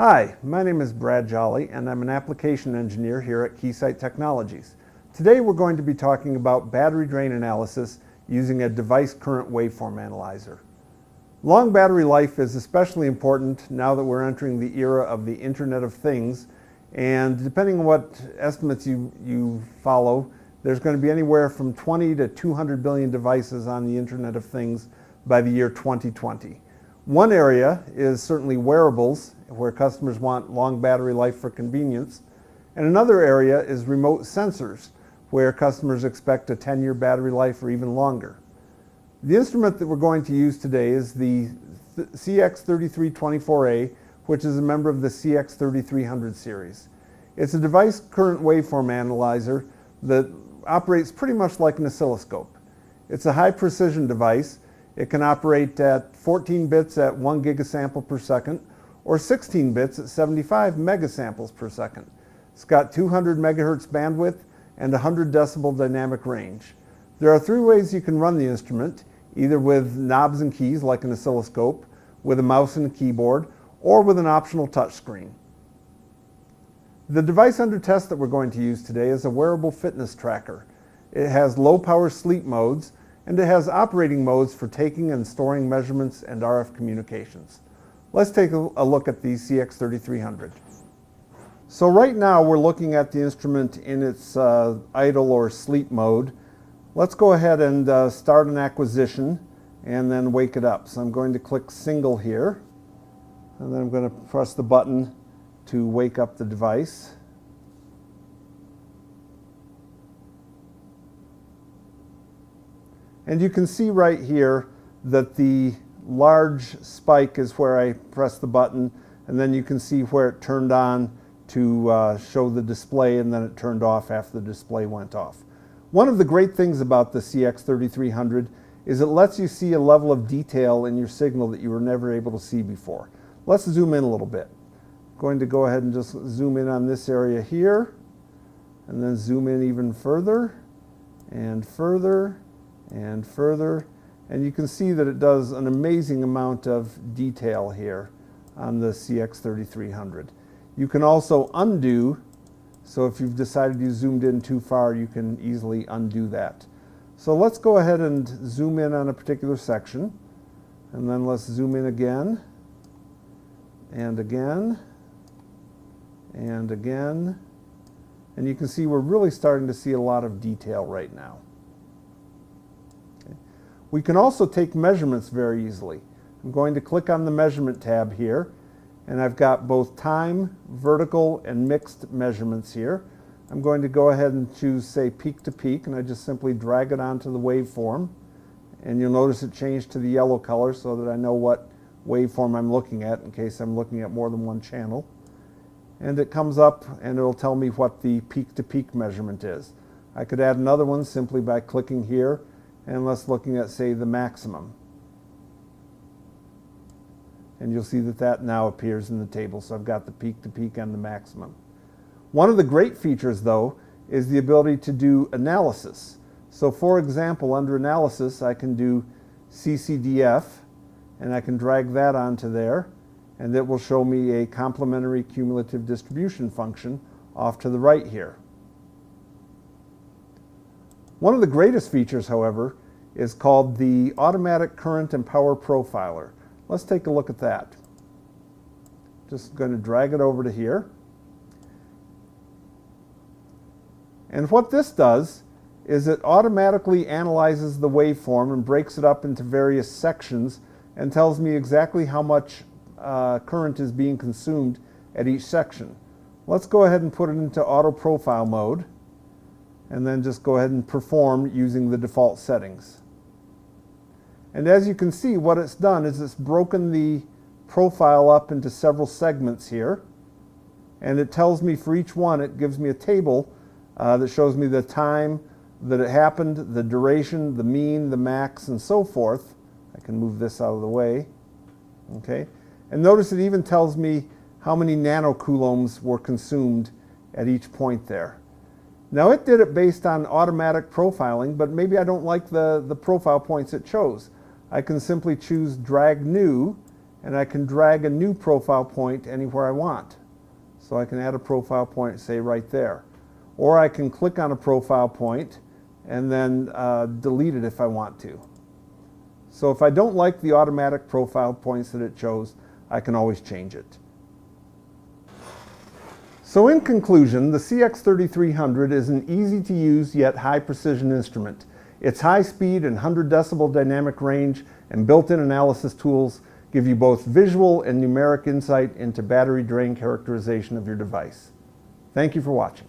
Hi, my name is Brad Jolly and I'm an application engineer here at Keysight Technologies. Today we're going to be talking about battery drain analysis using a device current waveform analyzer. Long battery life is especially important now that we're entering the era of the Internet of Things, and depending on what estimates you follow, there's going to be anywhere from 20 to 200 billion devices on the Internet of Things by the year 2020. One area is certainly wearables, where customers want long battery life for convenience. And another area is remote sensors, where customers expect a 10-year battery life or even longer. The instrument that we're going to use today is the CX3324A, which is a member of the CX3300 series. It's a device current waveform analyzer that operates pretty much like an oscilloscope. It's a high precision device. It can operate at 14 bits at 1 gigasample per second or 16 bits at 75 megasamples per second. It's got 200 megahertz bandwidth and 100 decibel dynamic range. There are three ways you can run the instrument, either with knobs and keys like an oscilloscope, with a mouse and a keyboard, or with an optional touchscreen. The device under test that we're going to use today is a wearable fitness tracker. It has low power sleep modes, and it has operating modes for taking and storing measurements and RF communications. Let's take a look at the CX3300. So right now we're looking at the instrument in its idle or sleep mode. Let's go ahead and start an acquisition and then wake it up. So I'm going to click single here, and then I'm going to press the button to wake up the device. And you can see right here that the large spike is where I press the button, and then you can see where it turned on to show the display, and then it turned off after the display went off. One of the great things about the CX3300 is it lets you see a level of detail in your signal that you were never able to see before. Let's zoom in a little bit. I'm going to go ahead and just zoom in on this area here, and then zoom in even further and further and further, and you can see that it does an amazing amount of detail here on the CX3300. You can also undo, so if you've decided you zoomed in too far, you can easily undo that. So let's go ahead and zoom in on a particular section, and then let's zoom in again, and again, and again, and you can see we're really starting to see a lot of detail right now. We can also take measurements very easily. I'm going to click on the measurement tab here, and I've got both time, vertical, and mixed measurements here. I'm going to go ahead and choose, say, peak to peak, and I just simply drag it onto the waveform, and you'll notice it changed to the yellow color so that I know what waveform I'm looking at in case I'm looking at more than one channel. And it comes up and it'll tell me what the peak to peak measurement is. I could add another one simply by clicking here, and let's looking at, say, the maximum. And you'll see that that now appears in the table. So I've got the peak to peak and the maximum. One of the great features, though, is the ability to do analysis. So for example, under analysis, I can do CCDF, and I can drag that onto there, and it will show me a complementary cumulative distribution function off to the right here. One of the greatest features, however, is called the Automatic Current and Power Profiler. Let's take a look at that. Just going to drag it over to here. And what this does is it automatically analyzes the waveform and breaks it up into various sections and tells me exactly how much current is being consumed at each section. Let's go ahead and put it into auto profile mode, and then just go ahead and perform using the default settings. And as you can see, what it's done is it's broken the profile up into several segments here, and it tells me for each one, it gives me a table that shows me the time that it happened, the duration, the mean, the max, and so forth. I can move this out of the way. Okay, and notice it even tells me how many nanocoulombs were consumed at each point there. Now it did it based on automatic profiling, but maybe I don't like the profile points it chose. I can simply choose drag new, and I can drag a new profile point anywhere I want. So I can add a profile point, say right there. Or I can click on a profile point and then delete it if I want to. So if I don't like the automatic profile points that it chose, I can always change it. So in conclusion, the CX3300 is an easy to use yet high precision instrument. Its high speed and 100 decibel dynamic range and built-in analysis tools give you both visual and numeric insight into battery drain characterization of your device. Thank you for watching.